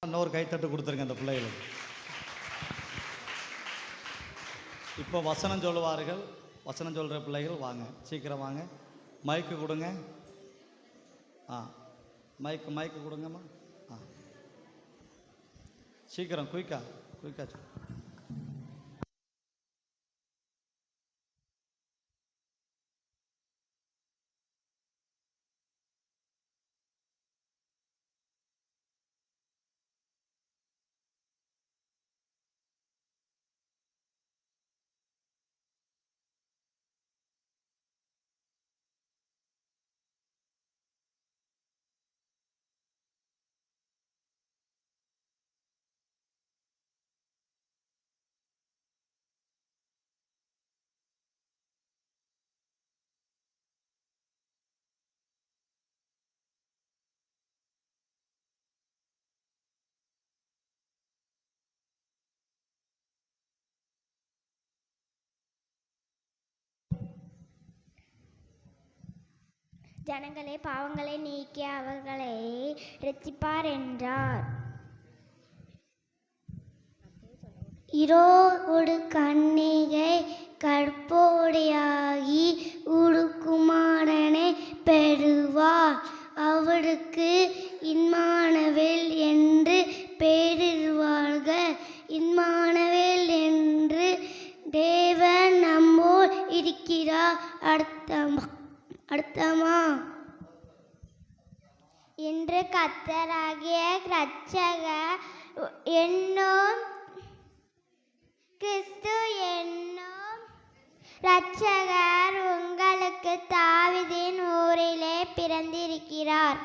இன்னொரு கைத்தட்டு கொடுத்துருங்க அந்த பிள்ளைகளுக்கு. இப்போ வசனம் சொல்லுவார்கள். வசனம் சொல்கிற பிள்ளைகள் வாங்க, சீக்கிரம் வாங்க. மைக்கு கொடுங்க. மைக்கு கொடுங்கம்மா. சீக்கிரம் குயிக்கா. ஜனங்களே பாவங்களை நீக்கி அவர்களை இரட்சிப்பார் என்றார். ஒரு கன்னிகை கற்போடையாகி உடுக்குமாரனை பெறுவார். அவருக்கு இம்மானுவேல் என்று பெயரிடுவார்கள். இம்மானுவேல் என்று தேவன் நம்மோடு இருக்கிறார் அர்த்தமா என்று கர்த்தராகிய இரட்சகர் என்னும் கிறிஸ்து என்னும் இரட்சகர் உங்களுக்கு தாவீதின் ஊரிலே பிறந்திருக்கிறார்.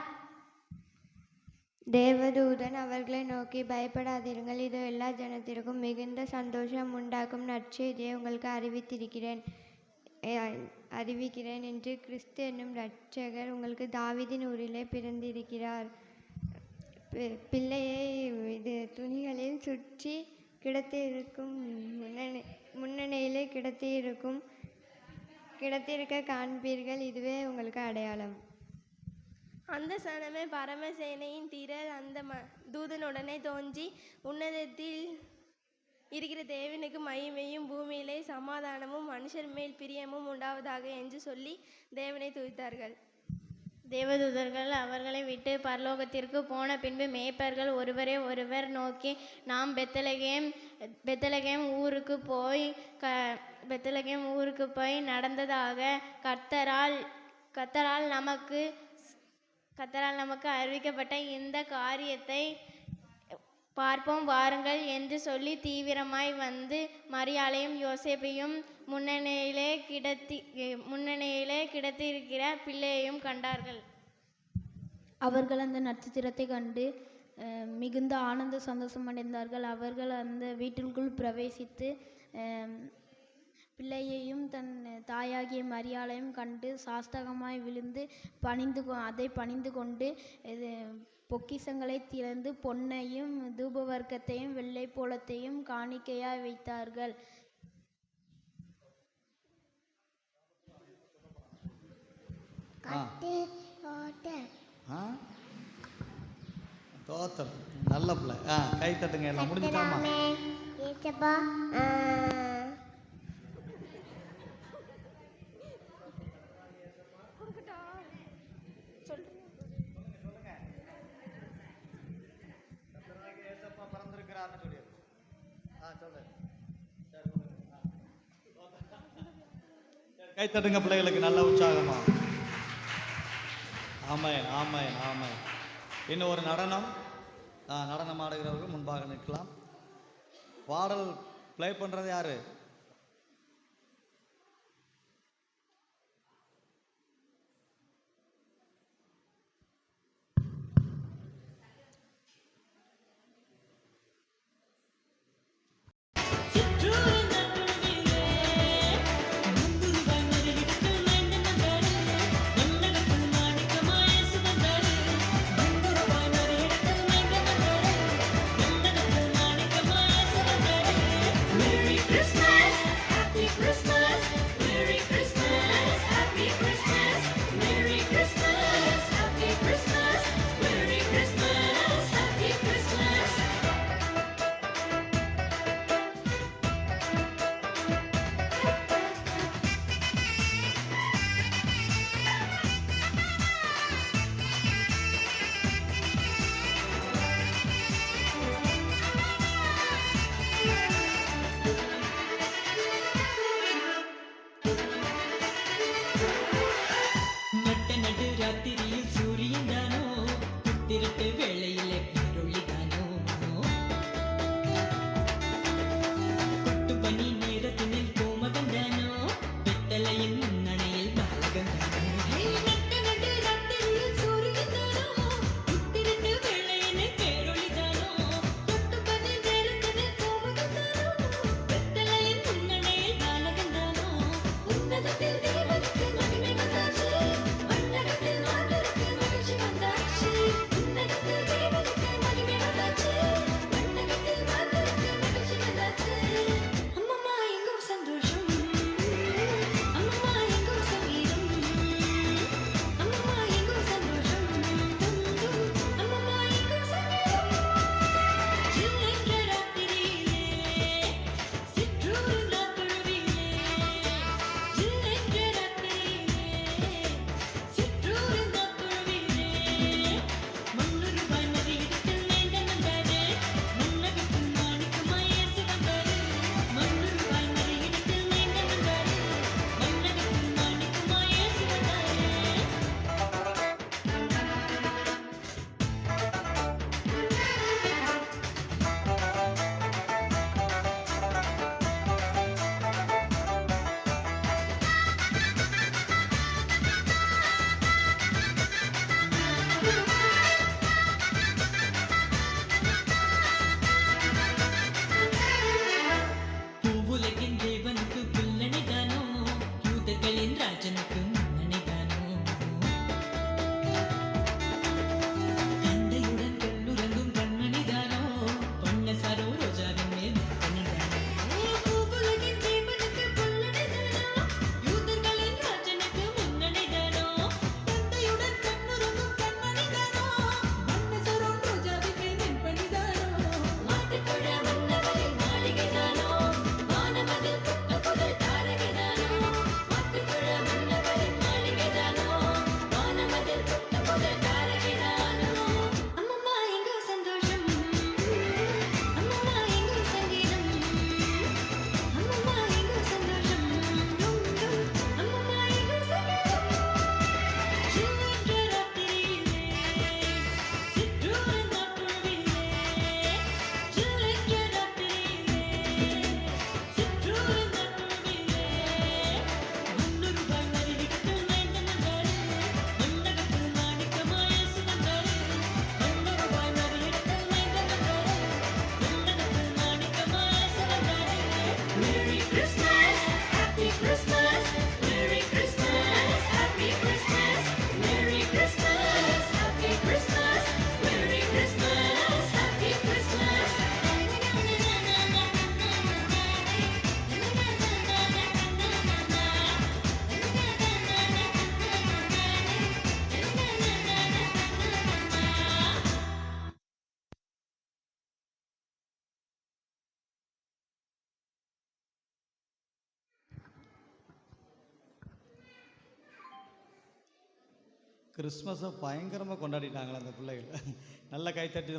தேவதூதன் அவர்களை நோக்கி, பயப்படாதீர்கள், இது எல்லா ஜனத்திற்கும் மிகுந்த சந்தோஷம் உண்டாக்கும் நற்செய்தியை உங்களுக்கு அறிவிக்கிறேன் என்று கிறிஸ்து என்னும் இரட்சகர் உங்களுக்கு தாவீதின் ஊரிலே பிறந்திருக்கிறார். பிள்ளையை துணிகளில் சுற்றி கிடத்திருக்கும் முன்னணியிலே கிடத்திருக்க காண்பீர்கள். இதுவே உங்களுக்கு அடையாளம். அந்த சனமே பரமசேனையின் திரள் அந்த தூதனுடனே தோன்றி, உன்னதத்தில் இருக்கிற தேவனுக்கு மகிமையும் பூமியிலே சமாதானமும் மனுஷர் மேல் பிரியமும் உண்டாவதாக என்று சொல்லி தேவனை துதித்தார்கள். தேவதூதர்கள் அவர்களை விட்டு பரலோகத்திற்கு போன பின்பு மேய்ப்பர்கள் ஒருவரை ஒருவர் நோக்கி, நாம் பெத்லகேம் ஊருக்கு போய் நடந்ததாக கர்த்தரால் நமக்கு அறிவிக்கப்பட்ட இந்த காரியத்தை பார்ப்போம் வாருங்கள் என்று சொல்லி தீவிரமாய் வந்து மரியாளையும் யோசேப்பையும் முன்னணியிலே கிடத்திருக்கிற பிள்ளையையும் கண்டார்கள். அவர்கள் அந்த நட்சத்திரத்தை கண்டு மிகுந்த ஆனந்த சந்தோஷம் அடைந்தார்கள். அவர்கள் அந்த வீட்டிற்குள் பிரவேசித்து பிள்ளையையும் தன் தாயாகிய மரியாளையும் கண்டு சாஷ்டாங்கமாய் விழுந்து பணிந்து கொண்டு பொக்கிஷங்களை திறந்து பொன்னையும் தூபவர்க்கத்தையும் வெள்ளை போலத்தையும் காணிக்கையாய் வைத்தார்கள். நல்ல பிள்ளை. கை தட்டுங்க. எல்லாம் முடிஞ்சுட்டாமா? கை தட்டுங்க பிள்ளைகளுக்கு நல்ல உற்சாகமா. ஆமாம் ஆமாம் ஆமாம். இன்னும் ஒரு நடனம் ஆடுகிறவர்கள் முன்பாக நிற்கலாம். பாடல் ப்ளே பண்ணுறது யாரு? Christmas. கிறிஸ்மஸை பயங்கரமாக கொண்டாடிட்டாங்களே அந்த பிள்ளைகள். நல்ல கைத்தட்டி